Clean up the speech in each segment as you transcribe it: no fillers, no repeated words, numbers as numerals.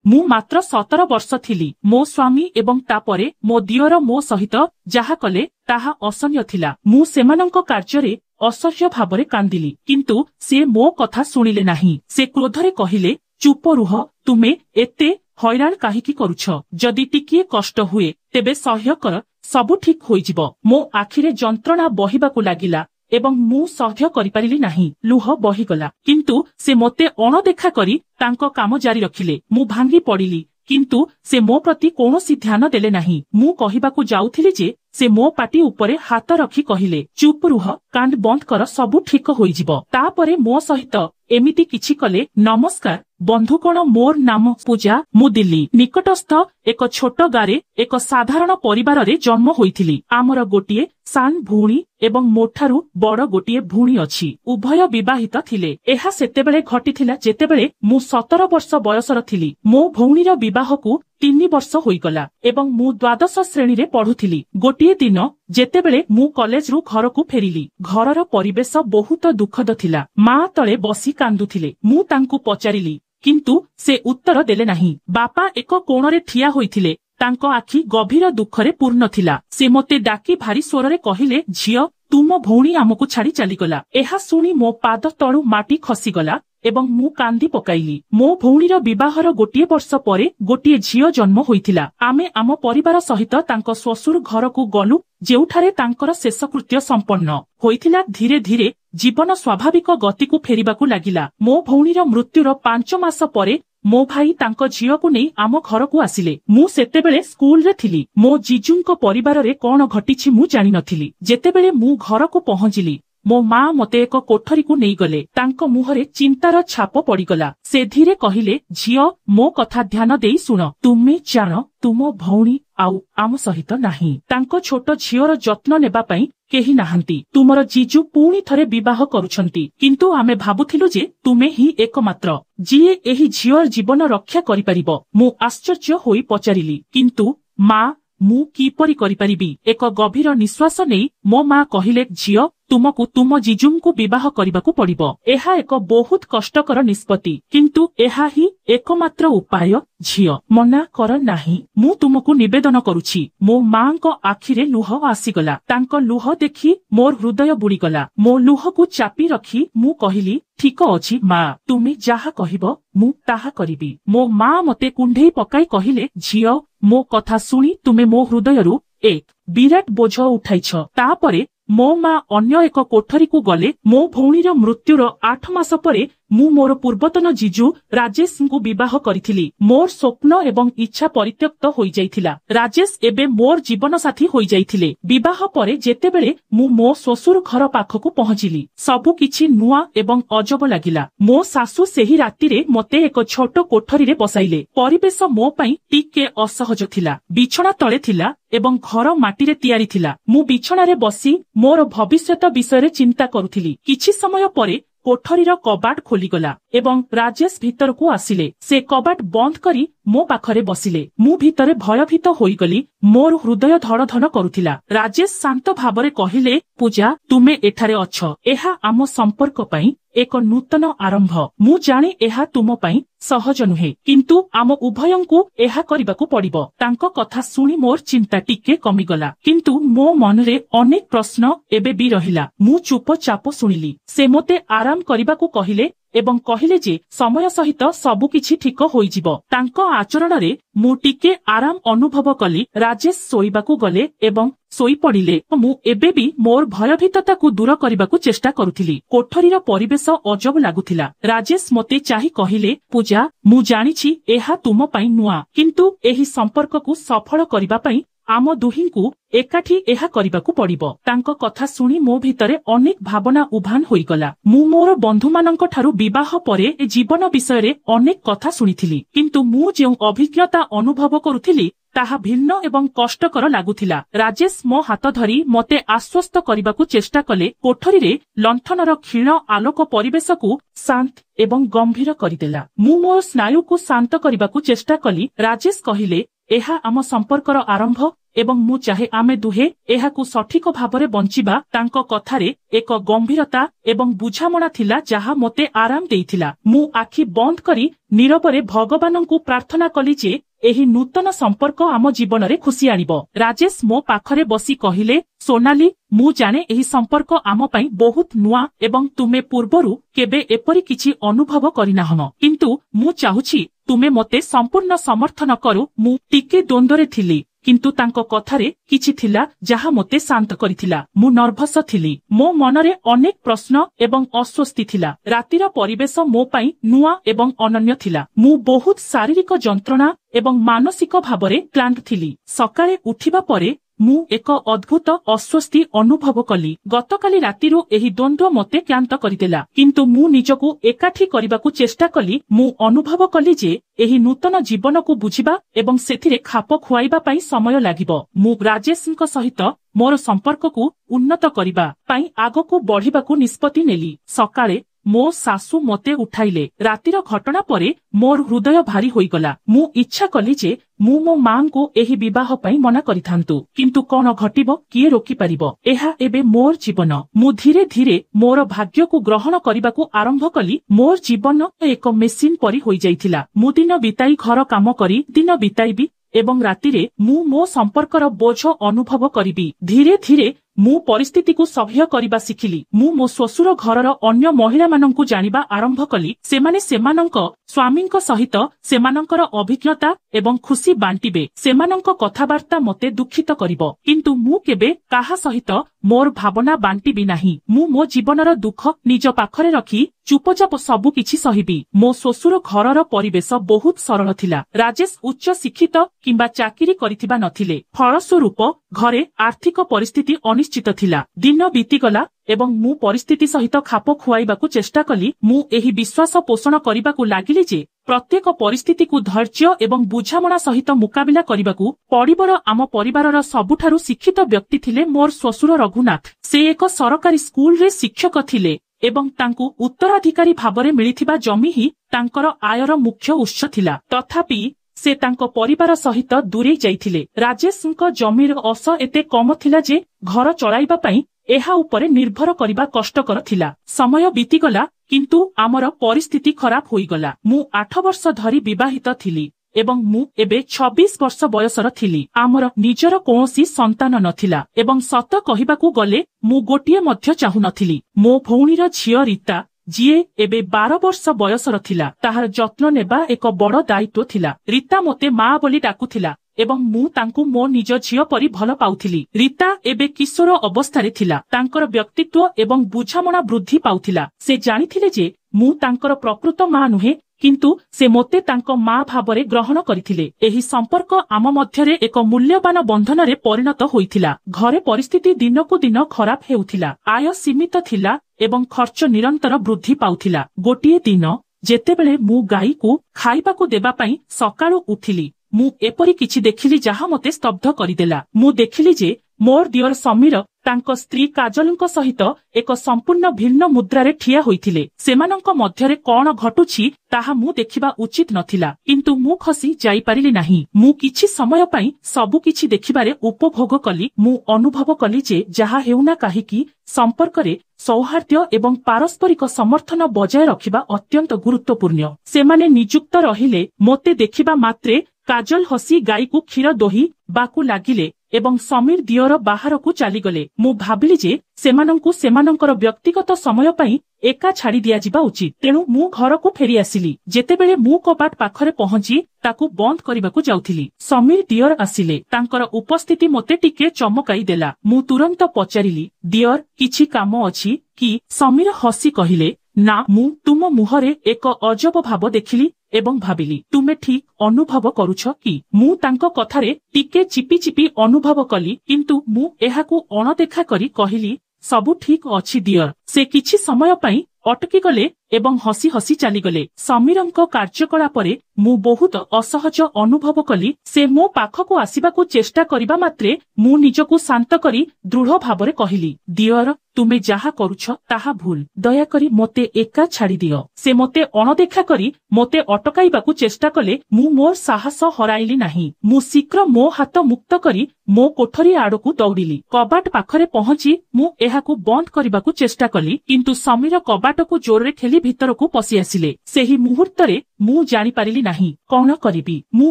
मु मात्र 17 वर्ष थिली। मो स्वामी एवं तापरे मो दियर मो सहित जहा कले ताहा असह्य थिला। मु सेमानंक कार्ୟରେ असह्य भावरे कांदिली, किंतु से मो कथा सुनिले नाही। से क्रोधरे कहिले, चुप रुह, तुमे एते हैरान काहिकी करुछ? जदि टिकिए कष्ट हुए तेबे सह्य कर, सबु ठीक होइजिब। मो आखिरे जंत्रणा बहिबाकु लागिला एवं मु सह्य करिपारिली नाही। लुह बहिगला, किंतु से मोते अणदेखा करी तांको काम जारी रखिले। मु भांगी पड़िली, किंतु से मो प्रति कौनसी ध्यान देले नाही। मु कहिबाकु जाउथिली जे से मो पाटी उपरे हाथ रखी कहिले, चुप रुह, कांड बंद कर, सबु ठीक होइजिब। तापरे मो सहित एमिति किछि कले। नमस्कार बंधुगण, मोर नाम पूजा। मु दिल्ली निकटस्थ एक छोट गारे एक साधारण परिवार रे जन्म होइथिली। आमर गोटिए सान भूणी एवं मोठारु बड़ गोटिए भूणी अछि। उभय विवाहित थिले। एहा सेतेबेले घटिथिला जेतेबेले मु 17 वर्ष बयसर थिली। मो भौणीर विवाहकु 3 वर्ष होइगला एवं मु द्वादश श्रेणी रे पढुथिली। गोटिए दिन जेतेबेले मु कॉलेज रु घरकु फेरिली, घरर परिवेश बहुत दुखद थिला। मां तळे बसी कांदुथिले। मु तांकु पचारिली, किंतु से उत्तर देले नाही। बापा एक कोणरे ठिया होइथिले। तांको आखि गभीर दुखरे पूर्ण थिला। से मते डाकी भारी स्वररे कहिले, झियो तुम भौणी आमकु छाड़ी चलीगला। एहा सुनी मो पाद तळु माटी खसीगला एवं मु कांदी पकाइली। मो भौणीर विवाहर गोटिए वर्ष परे गोटिए झियो जन्म होइथिला। आमे आम परिवार सहित तांको श्वशुर घरकु गलु, जेउठारे तांकर शेषकृत्य संपन्न होइथिला। धीरे धीरे जीवन स्वाभाविक गतिकु फेरिबाकु लागिला। मो भौणीर मृत्युर 5 मास परे मो भाई तांको झियोकु नै आम घरकु आसिले। मु सेतेबेले स्कूल रे थिली। मो जीजुंको परिवार रे कोन घटिछि मु जानि नथिली। जेतेबेले मु घरकु पहुंचिली, मो मां मते एक कोठरी को नहीं गले। तांको मुहरे चिंतार छाप पड़ीगला। से धीरे कहिले, झियो मो कथा ध्यान देई सुन। तुमे जान तुम भौणी आउ आम सहित नाही। तांको छोट झियोर जत्न नेबा पई केही नाहंती। तुमर जीजु पुणी थरे विवाह करुछंती, किंतु आमे भाबुथिलु जे तुमे ही एकमात्र जिए एही झियोर जीवन रक्षा करि परिबो। मु आश्चर्य होई पचारिली, किंतु मां मु किपरि करि परिबी? एक गभीर निश्वास नेई मो मां कहिले, झियो तुमको तुम जीजुंकु विवाह करिबाकु पड़िबो। एहा एक बहुत कष्टकर निष्पत्ति, किंतु एहा ही एकमात्र उपाय। झियो मना कर नाही। मु तुमको निवेदन करुछि। मो मांको आखिरे लुह आसीगला। तांको लुह देखि मोर हृदय बुड़ीगला। मो लुहकु चापी रखी मु कहिली, ठीक अछि मां, तुमे जाहा कहिबो मु ताहा करिबी। मो मां मते कुंढेई पकाई कहिले, झियो मो कथा सुनी तुमे मो हृदयरु एक विराट बोझ उठाइछ। तापरे मो मां अन्य एक कोठरी को गले। मो भौणीर मृत्युर 8 मास परे मु मोर पूर्वतन जीजु राजेश को विवाह करिथिली। मोर स्वप्न एवं इच्छा परित्यक्त होई जाइथिला। राजेश एबे मोर जीवन साथी होई जाइथिले। विवाह परे जेतेबेले मु मो ससुर घर पाखकु पहुंचिली, सबु किछि नुआ एवं अजब लागिला। मो सासु सेही रातिरे मते एक छोट कोठरी रे बसाइले। परिवेश मो पई टिके असहज थिला। बिछଣା तळे थिला एवं घर माटी रे तयारी थिला। मु बिछଣା रे बसी मोर भविष्यत विषय चिंता करुथिली। किछि समय परे कोठरीर कबाट खोलीगला एवं राजेश भीतर को आसिले। से कबाट बंद करी मो पाखरे बसिले। मु भीतरे भयभीत होईगली। मोर हृदय धड़धड़ करुथिला। राजेश शांत भावरे कहिले, पूजा तुमे एठारे अछ। एहा आम संपर्क पई एक नूतन आरंभ। मु जाने एहा तुम पई सहज नुहे, किंतु आम उभयंकु एहा करिबाकु पड़िबो। तांको कथा सुनी मोर चिंता टिके कमिगला, किंतु मो मनरे अनेक प्रश्न एबे भी रहिला। मु चुपचाप सुनिली। से मोते आराम करिबाकु कहिले एवं कहिले जे समय सहित सबु किछि ठीक होइजिबो। तांको आचरण रे मु टिके आराम अनुभव कली। राजेश सोइबाकु गले एवं सोई पड़िले। मु एबे भी मोर भयभीतता को दूर करबाकु चेष्टा करुथिली। कोठरीर परिवेश अजब लागुथिला। राजेश मते चाहि कहिले, पूजा मु जानिछि एहा तुम पई नुआ, किंतु एही संपर्क को सफल करबा पई आम दुहिंकु एकाठी एहा करिबाकु पड़िबो। तांको कथा सुनी मो भितरे अनेक भावना उभान होईगला। मु मोर बंधु मानक ठारु विवाह परे जीवन विषय रे अनेक कथा सुनिथिली, किंतु मु जेउ अभिज्ञता अनुभव करुथिली ताहा भिन्न एवं कष्टकर लागुथिला। राजेश मो हाथ धरी मते आश्वस्त करिबाकु चेष्टा कले। कोठरी रे लंठनर क्षीण आलोक परिवेशकु शांत एवं गंभीर करिदेला। मु मोर स्नायु को शांत करिबाकु चेष्टा कली। राजेश कहिले, ଏହା ଆମ ସମ୍ପର୍କର ଆରମ୍ଭ ଏବଂ ମୁଁ ଚାहे आमे दुहे एहाकु सठिक भाବରେ बंचिबा। तांको कथारे एक गंभीरता एवं बुझामणा थिला जहा मोते आराम देइथिला। मु आखि बंद करी नीरवरे भगवानंकु प्रार्थना कली जे एही नूतन संपर्क आम जीवन रे खुशी आनिबो। राजेश मो पाखरे बसी कहिले, सोनाली मु जाने एही संपर्क आम पई बहुत नुआ एवं तुमे पूर्वरु केबे एपरि किछि अनुभव करिनाहम, किंतु मु चाहुछि तुमे मते संपूर्ण समर्थन करू। मु टिके द्वंद्वरे थिली, किंतु तांको कथारे किछि थिला जहा मोते शांत करिथिला। मु नर्भस थिली, मो मनरे अनेक प्रश्न एवं अस्वस्थी थिला। रातिर परिवेश मो पई नुआ एवं अनन्य थिला। मु बहुत शारीरिक जंत्रणा एवं मानसिक भावरे क्लांत थिली। सकाळे उठिबा परे मु एक अद्भुत अस्वस्थी अनुभव कली। गतकाली रातिरु एही द्वंद्व मते क्लांत करिदेला, किंतु मु निजकु एकाठी करिबाकु चेष्टा कली। मु अनुभव कली जे एही नूतन जीवनकु बुझिबा एवं सेथिरे खाप खुआइबा पई समय लागिबो। मु राजेशଙ୍କ सहित मोर संपर्ककु उन्नत करिबा पई आगकु बढ़िबाकु निष्पत्ति नेली। सकाळे मो सासु मते उठाइले। रातिर घटना परे मोर हृदय भारी होईगला। मु इच्छा कली जे मु मो मांकु एही विवाह पई मना करिथांतु, किंतु कोन घटिबो किए रोकी परिबो। एहा एबे मोर जीवन। मु धीरे धीरे मोर भाग्यकु ग्रहण करिबाकु आरंभ कली। मोर जीवन एक मेसिन परी होई जाइथिला। मु दिन बिताई घर काम करी दिन बिताइबी एवं रातिरे मु मो संपर्कर बोझ अनुभव करिबी। धीरे धीरे मु परिस्थिति को सह्य करिबा सिखिली। मु मो ससुर घरर अन्य महिला मानंकु जानिबा आरंभ कली। सेमाने सेमानंक स्वामींक सहित सेमानंकर अभिज्ञता एवं खुशी बांटिबे। सेमानंक कथाबार्ता मते दुखित करिबो, किंतु मु केबे काहा सहित मोर भावना बांटिबी नाही। मु मो जीवनर दुख निज पाखरे रखी चुपचाप सबु किछि सहिबी। मो ससुर घरर परिवेश बहुत सरल थिला। राजेश उच्च शिक्षित किंबा चाकिरी करिथिबा नथिले। फलस्वरूप घरे आर्थिक परिस्थिति अनिश्चित थिला। दिन बीतीगला एवं मु परिस्थिति सहित खाप खुआइबाकु चेष्टा कली। मु एही विश्वास पोषण करिबाकु लागिली जे प्रत्येक परिस्थिति को धैर्य एवं बुझामणा सहित मुकाबिला करिबाकु पड़िबर। आम परिवारर सबुठारु शिक्षित व्यक्ति थिले मोर ससुर रघुनाथ। से एक सरकारी स्कूल रे शिक्षक थिले एवं तांकु उत्तराधिकारी भाबरे मिलिथिबा जमी ही तांकर आयर मुख्य उत्स थिला। तथापि से तांको परिवार सहित दूरे जाइथिले। राजेशଙ୍କ जमीर अस एते कम थिला जे घर चलाइबा पई एहा उपरे निर्भर करिबा कष्टकर थिला। समय बीतीगला, किंतु आमर परिस्थिति खराब होईगला। मु 8 वर्ष धरी विवाहित थिली एवं मु एबे 26 वर्ष बयसर थिली। आमर निजर कोनोसी संतान नथिला एवं सत कहिबाकू गले मु गोटिए मध्य चाहू नथिली। मो भौणीर झियो रीता जीए एबे 12 वर्ष बयसर थिला, ताहार जत्न नेबा एक बड़ दायित्व थिला। रीता मोते मां बोली डाकुथिला एवं मु तांकु मो निज झियो परी भल पाउथिली। रीता एबे किशोर अवस्थारे थिला। तांकर व्यक्तित्व एवं बुझामणा वृद्धि पाउथिला। से जानिथिले जे मु तांकर प्रकृत मां नुहे, किंतु से मोते तांको मां भाबरे ग्रहण करिथिले। एही संपर्क आम मध्यरे एक मूल्यवान बंधनरे परिणत होइथिला। घरे परिस्थिति दिनकु दिन खराब हेउथिला। आय सीमित थिला एवं खर्च निरंतर वृद्धि पाउथिला। गोटिए दिन जेतेबेले मु गाई को खाइबाकू देबा पई सकाळु उठिली, मु एपरी किछि देखिली जहा मते स्तब्ध करिदेला। मु देखिली जे मोर दियर समीर तांको स्त्री काजलଙ୍କ सहित एक संपूर्ण भिन्न मुद्रारे ठिया होइथिले। सेमानଙ୍କ मध्यरे कोन घटुछि ताहा मु देखिबा उचित नथिला, किंतु मु खसी जाई पारिली नाही। मु किछि समय पई सबु किछि देखिबारे उपभोग कली। मु अनुभव कली जे जहा हेउना काहिकी संपर्करे सौहार्द्य एवं पारस्परिक समर्थन बजाय रखिबा अत्यंत गुरुत्वपूर्ण। सेमाने नियुक्त रहिले। मोते देखिबा मात्रे काजल हसी गाई को क्षीर दोही बाकू लागिले एवं समीर दियर बाहर को चलीगले। मु भाबिली जे सेमानंकु सेमानंकर व्यक्तिगत समय पई एका छाड़ी दिया जिबा उचित। तेणु मु घर को फेरी आसिली। जेतेबेले मु कपाट पाखरे पहुंची ताकू बंद करिबाकू जाउथिली, समीर दियर आसिले। तांकर उपस्थिति मोते टिके चमकाई देला। मु तुरंत पचारिली, दियर किछि काम अछि कि? समीर हसी कहिले, ना, मु तुम मुहरे एक अजब भाव देखिली एवं भाबिली तुमे ठीक अनुभव करुछ कि? मु तांको कथारे टिके चिपी चिपी अनुभव कली, किंतु मु एहाकू अणदेखा करी कहिली, सबु ठीक अछि दियर। से किछि समय पई अटकी गले ଏବଂ ହସି ହସି ଚାଲିଗଲେ। ସମୀରଙ୍କ କାର୍ଯ୍ୟକଳାପରେ ମୁଁ ବହୁତ ଅସହଜ ଅନୁଭବ କଲି। ସେ ମୋ ପାଖକୁ ଆସିବାକୁ ଚେଷ୍ଟା କରିବା ମାତ୍ରେ ମୁଁ ନିଜକୁ ଶାନ୍ତ କରି ଦୃଢ ଭାବରେ କହିଲି, ଦିଅର, ତୁମେ ଯାହା କରୁଛ ତାହା ଭୁଲ। ଦୟାକରି ମୋତେ ଏକା ଛାଡ଼ିଦିଅ। ସେ ମୋତେ ଅଣଦେଖା କରି ମୋତେ ଅଟକାଇବାକୁ ଚେଷ୍ଟା କଲେ। ମୁଁ ମୋର ସାହସ ହରାଇଲି ନାହିଁ। ମୁଁ ଶୀଘ୍ର ମୋ ହାତ ମୁକ୍ତ କରି ମୋ କୋଠରୀ ଆଡକୁ ଦୌଡ଼ିଲି। କବାଟ ପାଖରେ ପହଞ୍ଚି ମୁଁ ଏହାକୁ ବନ୍ଦ କରିବାକୁ ଚେଷ୍ଟା କଲି, କିନ୍ତୁ ସମୀର କବାଟକୁ ଜୋରରେ ଠେଲି ଭିତରକୁ ପଶି ଆସିଲେ। ସେହି ମୁହୂର୍ତ୍ତରେ ମୁଁ ଜାଣିପାରିଲି ନାହିଁ କଣ କରିବି। ମୁଁ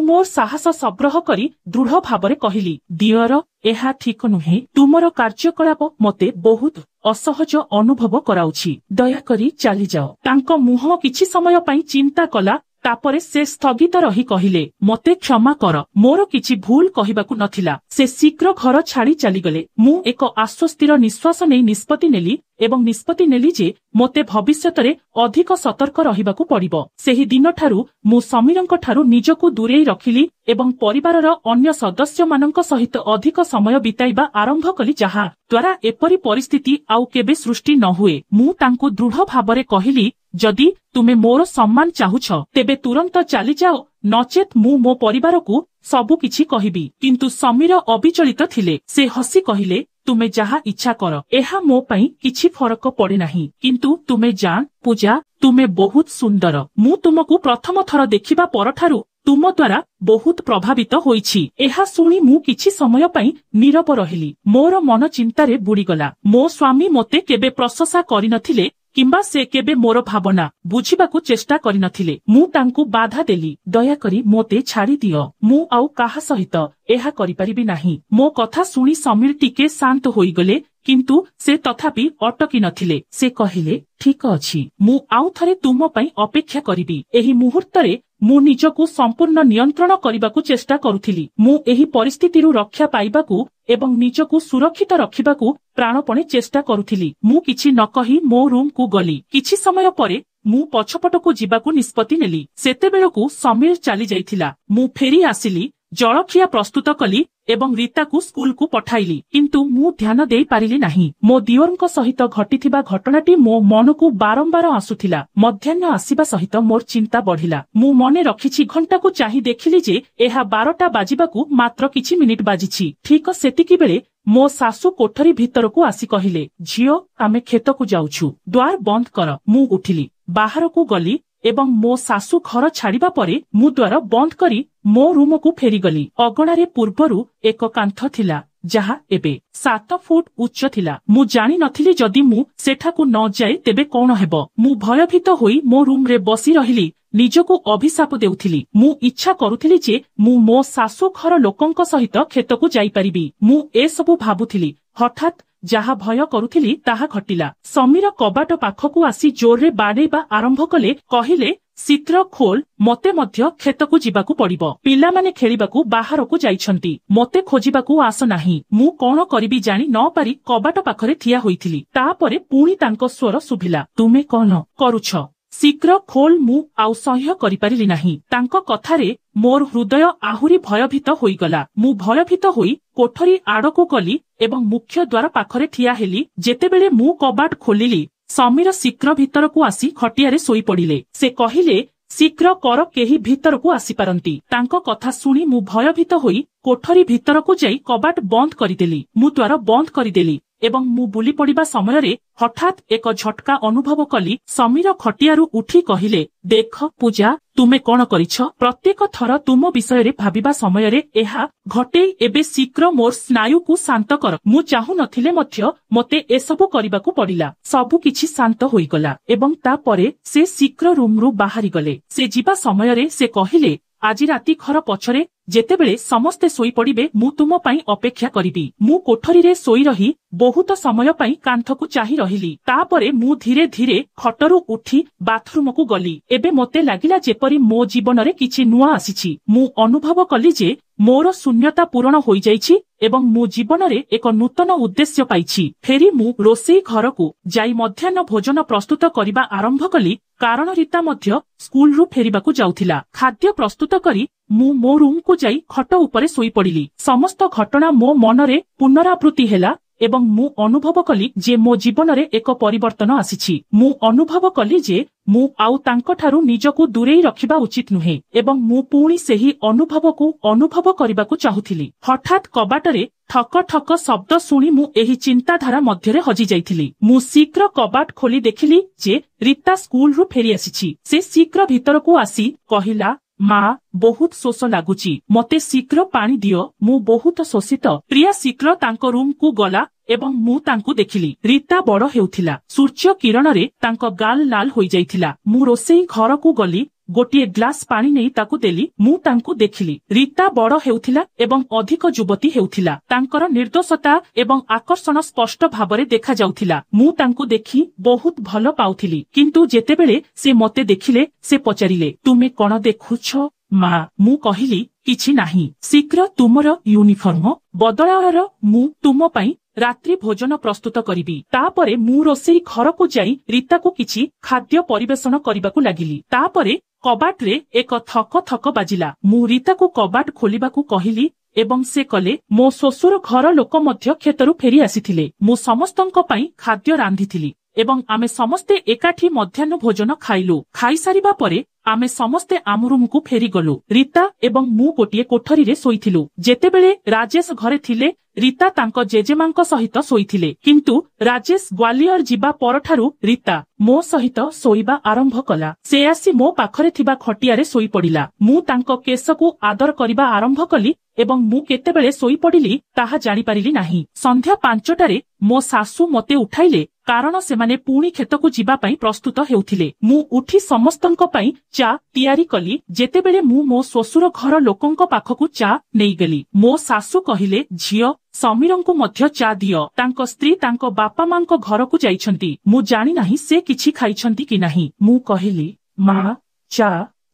ମୋର ସାହସ ସଂଗ୍ରହ କରି ଦୃଢ ଭାବରେ କହିଲି, ଦିଅର, ଏହା ଠିକ ନୁହେଁ। ତୁମର କାର୍ଯ୍ୟକଳାପ ମୋତେ ବହୁତ ଅସହଜ ଅନୁଭବ କରାଉଛି। ଦୟାକରି ଚାଲିଯାଅ। ତାଙ୍କ ମୁହଁ କିଛି ସମୟ ପାଇଁ ଚିନ୍ତା କଲା। ତାପରେ ସେ ସ୍ଥଗିତ ରହି କହିଲେ, ମୋତେ କ୍ଷମା କର, ମୋର କିଛି ଭୁଲ କହିବାକୁ ନଥିଲା। ସେ ଶୀଘ୍ର ଘର ଛାଡି ଚାଲିଗଲେ। ମୁଁ ଏକ ଆଶ୍ୱସ୍ତିର ନିଶ୍ୱାସ ନେଇ ନିଷ୍ପତ୍ତି ନେଲି ଯେ ମୋତେ ଭବିଷ୍ୟତରେ ଅଧିକ ସତର୍କ ରହିବାକୁ ପଡିବ। ସେହି ଦିନଠାରୁ ମୁଁ ସମୀରଙ୍କ ଠାରୁ ନିଜକୁ ଦୂରେଇ ରଖିଲି ଏବଂ ପରିବାରର ଅନ୍ୟ ସଦସ୍ୟମାନଙ୍କ ସହିତ ଅଧିକ ସମୟ ବିତାଇବା ଆରମ୍ଭ କଲି, ଯାହା ଦ୍ୱାରା ଏପରି ପରିସ୍ଥିତି ଆଉ କେବେ ସୃଷ୍ଟି ନ ହୁଏ। ମୁଁ ତାଙ୍କୁ ଦୃଢ ଭାବରେ କହିଲି, ଯଦି ତୁମେ ମୋର ସମ୍ମାନ ଚାହୁଁଛ ତେବେ ତୁରନ୍ତ ଚାଲିଯାଅ, ନଚେତ୍ ମୁଁ ମୋ ପରିବାରକୁ ସବୁକିଛି କହିବି। କିନ୍ତୁ ସମୀର ଅବିଚଳିତ ଥିଲେ। ସେ ହସି କହିଲେ, ତୁମେ ଯାହା ଇଚ୍ଛା କର, ଏହା ମୋ ପାଇଁ କିଛି ଫରକ ପଡେ ନାହିଁ। କିନ୍ତୁ ତୁମେ ଜାଣ ପୂଜା, ତୁମେ ବହୁତ ସୁନ୍ଦର। ମୁଁ ତୁମକୁ ପ୍ରଥମ ଥର ଦେଖିବା ପରଠାରୁ ତୁମ ଦ୍ୱାରା ବହୁତ ପ୍ରଭାବିତ ହୋଇଛି। ଏହା ଶୁଣି ମୁଁ କିଛି ସମୟ ପାଇଁ ନୀରବ ରହିଲି। ମୋର ମନ ଚିନ୍ତାରେ ବୁଡିଗଲା। ମୋ ସ୍ୱାମୀ ମୋତେ କେବେ ପ୍ରଶଂସା କରିନଥିଲେ କିମ୍ବା ସେ କେବେ ମୋର ଭାବନା ବୁଝିବାକୁ ଚେଷ୍ଟା କରିନଥିଲେ। ମୁଁ ତାଙ୍କୁ ବାଧା ଦେଲି, ଦୟାକରି ମୋତେ ଛାଡ଼ିଦିଅ। ମୁଁ ଆଉ କାହା ସହିତ ଏହା କରିପାରିବି ନାହିଁ। ମୋ କଥା ଶୁଣି ସମୀର ଟିକେ ଶାନ୍ତ ହୋଇଗଲେ, କିନ୍ତୁ ସେ ତଥାପି ଅଟକି ନଥିଲେ। ସେ କହିଲେ, ଠିକ ଅଛି, ମୁଁ ଆଉ ଥରେ ତୁମ ପାଇଁ ଅପେକ୍ଷା କରିବି। ଏହି ମୁହୂର୍ତ୍ତରେ ମୁଁ ନିଜକୁ ସମ୍ପୂର୍ଣ୍ଣ ନିୟନ୍ତ୍ରଣ କରିବାକୁ ଚେଷ୍ଟା କରୁଥିଲି। ମୁଁ ଏହି ପରିସ୍ଥିତିରୁ ରକ୍ଷା ପାଇବାକୁ ଏବଂ ନିଜକୁ ସୁରକ୍ଷିତ ରଖିବାକୁ ପ୍ରାଣପଣେ ଚେଷ୍ଟା କରୁଥିଲି। ମୁଁ କିଛି ନ କହି ମୋ ରୁମକୁ ଗଲି। କିଛି ସମୟ ପରେ ମୁଁ ପଛପଟକୁ ଯିବାକୁ ନିଷ୍ପତ୍ତି ନେଲି। ସେତେବେଳକୁ ସମୀର ଚାଲି ଯାଇଥିଲା। ମୁଁ ଫେରି ଆସିଲି, ଜଳଖିଆ ପ୍ରସ୍ତୁତ କଲି ଏବଂ ରୀତାକୁ ସ୍କୁଲକୁ ପଠାଇଲି। କିନ୍ତୁ ମୁଁ ଧ୍ୟାନ ଦେଇ ପାରିଲି ନାହିଁ। ମୋ ଦିଅରଙ୍କ ସହିତ ଘଟିଥିବା ଘଟଣାଟି ମୋ ମନକୁ ବାରମ୍ବାର ଆସୁଥିଲା। ମଧ୍ୟାହ୍ନ ଆସିବା ସହିତ ମୋର ଚିନ୍ତା ବଢିଲା। ମୁଁ ମନେ ରଖିଛି, ଘଣ୍ଟାକୁ ଚାହିଁ ଦେଖିଲି ଯେ ଏହା 12ଟା ବାଜିବାକୁ ମାତ୍ର କିଛି ମିନିଟ ବାଜିଛି। ଠିକ ସେତିକିବେଳେ ମୋ ଶାଶୁ କୋଠରୀ ଭିତରକୁ ଆସି କହିଲେ, ଝିଅ, ଆମେ କ୍ଷେତକୁ ଯାଉଛୁ, ଦ୍ୱାର ବନ୍ଦ କର। ମୁଁ ଉଠିଲି, ବାହାରକୁ ଗଲି ଏବଂ ମୋ ଶାଶୁ ଘର ଛାଡିବା ପରେ ମୁଁ ଦ୍ୱାର ବନ୍ଦ କରି ମୋ ରୁମକୁ ଫେରିଗଲି। ଅଗଣାରେ ପୂର୍ବରୁ ଏକ କାନ୍ଥ ଥିଲା, ଯାହା ଏବେ 7 ଫୁଟ ଉଚ୍ଚ ଥିଲା। ମୁଁ ଜାଣିନଥିଲି ଯଦି ମୁଁ ସେଠାକୁ ନ ଯାଏ ତେବେ କଣ ହେବ। ମୁଁ ଭୟଭୀତ ହୋଇ ମୋ ରୁମରେ ବସି ରହିଲି, ନିଜକୁ ଅଭିଶାପ ଦେଉଥିଲି। ମୁଁ ଇଚ୍ଛା କରୁଥିଲି ଯେ ମୁଁ ମୋ ଶାଶୁ ଘର ଲୋକଙ୍କ ସହିତ କ୍ଷେତକୁ ଯାଇପାରିବି। ମୁଁ ଏସବୁ ଭାବୁଥିଲି। ହଠାତ୍ ଯାହା ଭୟ କରୁଥିଲି ତାହା ଘଟିଲା। ସମୀର କବାଟ ପାଖକୁ ଆସି ଜୋରରେ ବାଡେଇବା ଆରମ୍ଭ କଲେ। କହିଲେ, ଶୀଘ୍ର ଖୋଲ, ମୋତେ ମଧ୍ୟ କ୍ଷେତକୁ ଯିବାକୁ ପଡିବ। ପିଲାମାନେ ଖେଳିବାକୁ ବାହାରକୁ ଯାଇଛନ୍ତି, ମୋତେ ଖୋଜିବାକୁ ଆସ ନାହିଁ। ମୁଁ କଣ କରିବି ଜାଣି ନ ପାରି କବାଟ ପାଖରେ ଠିଆ ହୋଇଥିଲି। ତାପରେ ପୁଣି ତାଙ୍କ ସ୍ୱର ଶୁଭିଲା, ତୁମେ କଣ କରୁଛ? ଶୀଘ୍ର ଖୋଲ। ମୁଁ ଆଉ ସହ୍ୟ କରିପାରିଲି ନାହିଁ। ତାଙ୍କ କଥାରେ ମୋର ହୃଦୟ ଆହୁରି ଭୟଭୀତ ହୋଇଗଲା। ମୁଁ ଭୟଭୀତ ହୋଇ କୋଠରୀ ଆଡକୁ ଗଲି ଏବଂ ମୁଖ୍ୟ ଦ୍ୱାର ପାଖରେ ଠିଆ ହେଲି। ଯେତେବେଳେ ମୁଁ କବାଟ ଖୋଲିଲି, ସମୀର ଶୀଘ୍ର ଭିତରକୁ ଆସି ଖଟିଆରେ ଶୋଇପଡ଼ିଲେ। ସେ କହିଲେ, ଶୀଘ୍ର କର, କେହି ଭିତରକୁ ଆସିପାରନ୍ତି। ତାଙ୍କ କଥା ଶୁଣି ମୁଁ ଭୟଭୀତ ହୋଇ କୋଠରୀ ଭିତରକୁ ଯାଇ କବାଟ ବନ୍ଦ କରିଦେଲି। ମୁଁ ଦ୍ୱାର ବନ୍ଦ କରିଦେଲି ଏବଂ ମୁଁ ବୁଲି ପଡ଼ିବା ସମୟରେ ହଠାତ୍ ଏକ ଝଟକା ଅନୁଭବ କଲି। ସମୀର ଖଟିଆରୁ ଉଠି କହିଲେ, ଦେଖ ପୂଜା, ତୁମେ କଣ କରିଛ? ପ୍ରତ୍ୟେକ ଥର ତୁମ ବିଷୟରେ ଭାବିବା ସମୟରେ ଏହା ଘଟେ। ଏବେ ଶୀଘ୍ର ମୋର ସ୍ନାୟୁକୁ ଶାନ୍ତ କର। ମୁଁ ଚାହୁଁନଥିଲେ ମଧ୍ୟ ମୋତେ ଏସବୁ କରିବାକୁ ପଡିଲା। ସବୁ କିଛି ଶାନ୍ତ ହୋଇଗଲା ଏବଂ ତାପରେ ସେ ଶୀଘ୍ର ରୁମରୁ ବାହାରିଗଲେ। ସେ ଯିବା ସମୟରେ ସେ କହିଲେ, ଆଜି ରାତି ଘର ପଛରେ ଯେତେବେଳେ ସମସ୍ତେ ଶୋଇପଡ଼ିବେ ମୁଁ ତୁମ ପାଇଁ ଅପେକ୍ଷା କରିବି। ମୁଁ କୋଠରୀରେ ଶୋଇ ରହି ବହୁତ ସମୟ ପାଇଁ କାନ୍ଥକୁ ଚାହିଁ ରହିଲି। ତାପରେ ମୁଁ ଧୀରେ ଧୀରେ ଖଟରୁ ଉଠି ବାଥରୁମକୁ ଗଲି। ଏବେ ମୋତେ ଲାଗିଲା ଯେପରି ମୋ ଜୀବନରେ କିଛି ନୂଆ ଆସିଛି। ମୁଁ ଅନୁଭବ କଲି ଯେ ମୋର ଶୂନ୍ୟତା ପୂରଣ ହୋଇଯାଇଛି ଏବଂ ମୁଁ ଜୀବନରେ ଏକ ନୂତନ ଉଦ୍ଦେଶ୍ୟ ପାଇଛି। ଫେରି ମୁଁ ରୋଷେଇ ଘରକୁ ଯାଇ ମଧ୍ୟାହ୍ନ ଭୋଜନ ପ୍ରସ୍ତୁତ କରିବା ଆରମ୍ଭ କଲି, କାରଣ ରୀତା ମଧ୍ୟ ସ୍କୁଲରୁ ଫେରିବାକୁ ଯାଉଥିଲା। ଖାଦ୍ୟ ପ୍ରସ୍ତୁତ କରି ମୁଁ ମୋ ରୁମକୁ ଯାଇ ଖଟ ଉପରେ ଶୋଇପଡ଼ିଲି। ସମସ୍ତ ଘଟଣା ମୋ ମନରେ ପୁନରାବୃତ୍ତି ହେଲା ଏବଂ ମୁଁ ଅନୁଭବ କଲି ଯେ ମୋ ଜୀବନରେ ଏକ ପରିବର୍ତ୍ତନ ଆସିଛି। ମୁଁ ଅନୁଭବ କଲି ଯେ ମୁଁ ଆଉ ତାଙ୍କଠାରୁ ନିଜକୁ ଦୂରେଇ ରଖିବା ଉଚିତ ନୁହେଁ ଏବଂ ମୁଁ ପୁଣି ସେହି ଅନୁଭବକୁ ଅନୁଭବ କରିବାକୁ ଚାହୁଁଥିଲି। ହଠାତ୍ କବାଟରେ ଠକ ଠକ ଶବ୍ଦ ଶୁଣି ମୁଁ ଏହି ଚିନ୍ତାଧାରା ମଧ୍ୟରେ ହଜି ଯାଇଥିଲି। ମୁଁ ଶୀଘ୍ର କବାଟ ଖୋଲି ଦେଖିଲି ଯେ ରୀତା ସ୍କୁଲରୁ ଫେରି ଆସିଛି। ସେ ଶୀଘ୍ର ଭିତରକୁ ଆସି କହିଲା, ମା, ବହୁତ ଶୋଷ ଲାଗୁଛି, ମତେ ଶୀଘ୍ର ପାଣି ଦିଅ, ମୁଁ ବହୁତ ଶୋଷିତ। ପ୍ରିୟା ଶୀଘ୍ର ତାଙ୍କ ରୁମକୁ ଗଲା ଏବଂ ମୁଁ ତାଙ୍କୁ ଦେଖିଲି। ରୀତା ବଡ଼ ହେଉଥିଲା। ସୂର୍ଯ୍ୟ କିରଣରେ ତାଙ୍କ ଗାଲ ଲାଲ ହୋଇଯାଇଥିଲା। ମୁଁ ରୋଷେଇ ଘରକୁ ଗଲି, ଗୋଟିଏ ଗ୍ଲାସ ପାଣି ନେଇ ତାକୁ ଦେଲି। ମୁଁ ତାଙ୍କୁ ଦେଖିଲି ରୀତା ବଡ଼ ହେଉଥିଲା ଏବଂ ଅଧିକ ଯୁବତୀ ହେଉଥିଲା। ତାଙ୍କର ନିର୍ଦ୍ଦୋଷତା ଏବଂ ଆକର୍ଷଣ ସ୍ପଷ୍ଟ ଭାବରେ ଦେଖାଯାଉଥିଲା। ମୁଁ ତାଙ୍କୁ ଦେଖି ବହୁତ ଭଲ ପାଉଥିଲି। କିନ୍ତୁ ଯେତେବେଳେ ସେ ମତେ ଦେଖିଲେ ସେ ପଚାରିଲେ, ତୁମେ କଣ ଦେଖୁଛ ମା? ମୁଁ କହିଲି, କିଛି ନାହିଁ। ଶୀଘ୍ର ତୁମର ୟୁନିଫର୍ମ ବଦଳାଅ, ମୁଁ ତୁମ ପାଇଁ ରାତ୍ରି ଭୋଜନ ପ୍ରସ୍ତୁତ କରିବି। ତାପରେ ମୁଁ ରୋଷେଇ ଘରକୁ ଯାଇ ରୀତାକୁ କିଛି ଖାଦ୍ୟ ପରିବେଷଣ କରିବାକୁ ଲାଗିଲି। ତାପରେ କବାଟରେ ଏକ ଥକ ଥକ ବାଜିଲା। ମୁଁ ରୀତାକୁ କବାଟ ଖୋଲିବାକୁ କହିଲି ଏବଂ ସେ କଲେ। ମୋ ଶ୍ୱଶୁର ଘର ଲୋକ ମଧ୍ୟ କ୍ଷେତରୁ ଫେରି ଆସିଥିଲେ। ମୁଁ ସମସ୍ତଙ୍କ ପାଇଁ ଖାଦ୍ୟ ରାନ୍ଧିଥିଲି ଏବଂ ଆମେ ସମସ୍ତେ ଏକାଠି ମଧ୍ୟାହ୍ନ ଭୋଜନ ଖାଇଲୁ। ଖାଇସାରିବା ପରେ ଆମେ ସମସ୍ତେ ଆମ ରୁମକୁ ଫେରିଗଲୁ। ରୀତା ଏବଂ ମୁଁ ଗୋଟିଏ କୋଠରୀରେ ଶୋଇଥିଲୁ। ଯେତେବେଳେ ରାଜେଶ ଘରେ ଥିଲେ, ରୀତା ତାଙ୍କ ଜେଜେମାଙ୍କ ସହିତ ଶୋଇଥିଲେ। କିନ୍ତୁ ରାଜେଶ ଗ୍ୱାଲିୟର ଯିବା ପରଠାରୁ ରୀତା ମୋ ସହିତ ଶୋଇବା ଆରମ୍ଭ କଲା। ସେ ଆସି ମୋ ପାଖରେ ଥିବା ଖଟିଆରେ ଶୋଇପଡ଼ିଲା। ମୁଁ ତାଙ୍କ କେଶକୁ ଆଦର କରିବା ଆରମ୍ଭ କଲି ଏବଂ ମୁଁ କେତେବେଳେ ଶୋଇପଡ଼ିଲି ତାହା ଜାଣିପାରିଲି ନାହିଁ। ସନ୍ଧ୍ୟା 5ଟାରେ ମୋ ଶାଶୁ ମତେ ଉଠାଇଲେ କାରଣ ସେମାନେ ପୁଣି କ୍ଷେତକୁ ଯିବା ପାଇଁ ପ୍ରସ୍ତୁତ ହେଉଥିଲେ। ମୁଁ ଉଠି ସମସ୍ତଙ୍କ ପାଇଁ ଚା ତିଆରି କଲି। ଯେତେବେଳେ ମୁଁ ମୋ ଶ୍ୱଶୁର ଘର ଲୋକଙ୍କ ପାଖକୁ ଚା ନେଇଗଲି, ମୋ ଶାଶୁ କହିଲେ, ଝିଅ, ସମୀରଙ୍କୁ ମଧ୍ୟ ଚା ଦିଅ। ତାଙ୍କ ସ୍ତ୍ରୀ ତାଙ୍କ ବାପା ମାଙ୍କ ଘରକୁ ଯାଇଛନ୍ତି। ମୁଁ ଜାଣିନାହିଁ ସେ କିଛି ଖାଇଛନ୍ତି କି ନାହିଁ। ମୁଁ କହିଲି, ମା, ଚା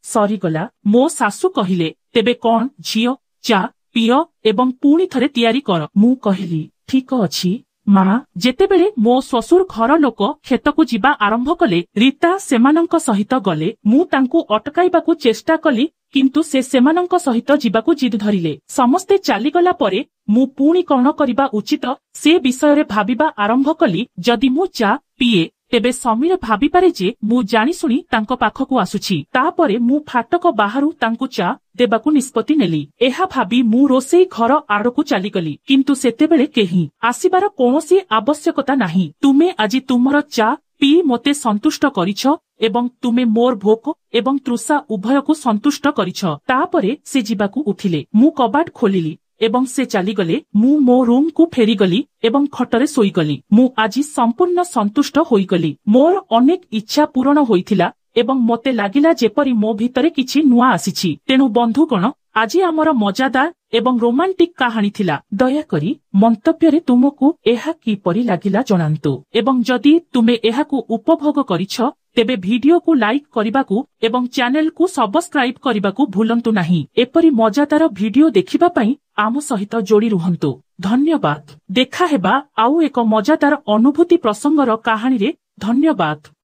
ସରିଗଲା। ମୋ ଶାଶୁ କହିଲେ, ତେବେ କଣ ଝିଅ, ଚା ପିଅ ଏବଂ ପୁଣି ଥରେ ତିଆରି କର। ମୁଁ କହିଲି, ଠିକ ଅଛି ମା। ଯେତେବେଳେ ମୋ ଶ୍ୱଶୁର ଘର ଲୋକ କ୍ଷେତକୁ ଯିବା ଆରମ୍ଭ କଲେ, ରୀତା ସେମାନଙ୍କ ସହିତ ଗଲେ। ମୁଁ ତାଙ୍କୁ ଅଟକାଇବାକୁ ଚେଷ୍ଟା କଲି କିନ୍ତୁ ସେ ସେମାନଙ୍କ ସହିତ ଯିବାକୁ ଜିଦ୍ ଧରିଲେ। ସମସ୍ତେ ଚାଲିଗଲା ପରେ ମୁଁ ପୁଣି କଣ କରିବା ଉଚିତ ସେ ବିଷୟରେ ଭାବିବା ଆରମ୍ଭ କଲି। ଯଦି ମୁଁ ଚା ପିଏ ତେବେ ସମୀର ଭାବିପାରେ ଯେ ମୁଁ ଜାଣିଶୁଣି ତାଙ୍କ ପାଖକୁ ଆସୁଛି। ତାପରେ ମୁଁ ଫାଟକ ବାହାରୁ ତାଙ୍କୁ ଚା ଦେବାକୁ ନିଷ୍ପତ୍ତି ନେଲି। ଏହା ଭାବି ମୁଁ ରୋଷେଇ ଘର ଆଡ଼କୁ ଚାଲିଗଲି। କିନ୍ତୁ ସେତେବେଳେ କେହି ଆସିବାର କୌଣସି ଆବଶ୍ୟକତା ନାହିଁ। ତୁମେ ଆଜି ତୁମର ଚା ପିଇ ମୋତେ ସନ୍ତୁଷ୍ଟ କରିଛ ଏବଂ ତୁମେ ମୋର ଭୋକ ଏବଂ ତୃଷା ଉଭୟକୁ ସନ୍ତୁଷ୍ଟ କରିଛ। ତାପରେ ସେ ଯିବାକୁ ଉଠିଲେ। ମୁଁ କବାଟ ଖୋଲିଲି ଏବଂ ସେ ଚାଲିଗଲେ। ମୁଁ ମୋ ରୁମକୁ ଫେରିଗଲି ଏବଂ ଖଟରେ ଶୋଇଗଲି। ମୁଁ ଆଜି ସମ୍ପୂର୍ଣ୍ଣ ସନ୍ତୁଷ୍ଟ ହୋଇଗଲି। ମୋର ଅନେକ ଇଚ୍ଛା ପୂରଣ ହୋଇଥିଲା ଏବଂ ମୋତେ ଲାଗିଲା ଯେପରି ମୋ ଭିତରେ କିଛି ନୂଆ ଆସିଛି। ତେଣୁ ବନ୍ଧୁଗଣ, ଆଜି ଆମର ମଜାଦାର ଏବଂ ରୋମାଣ୍ଟିକ କାହାଣୀ ଥିଲା। ଦୟାକରି ମନ୍ତବ୍ୟରେ ତୁମକୁ ଏହା କିପରି ଲାଗିଲା ଜଣାନ୍ତୁ ଏବଂ ଯଦି ତୁମେ ଏହାକୁ ଉପଭୋଗ କରିଛ ତେବେ ଭିଡିଓକୁ ଲାଇକ୍ କରିବାକୁ ଏବଂ ଚ୍ୟାନେଲକୁ ସବସ୍କ୍ରାଇବ କରିବାକୁ ଭୁଲନ୍ତୁ ନାହିଁ। ଏପରି ମଜାଦାର ଭିଡିଓ ଦେଖିବା ପାଇଁ ଆମ ସହିତ ଯୋଡ଼ି ରୁହନ୍ତୁ। ଧନ୍ୟବାଦ। ଦେଖାହେବା ଆଉ ଏକ ମଜାଦାର ଅନୁଭୂତି ପ୍ରସଙ୍ଗର କାହାଣୀରେ। ଧନ୍ୟବାଦ।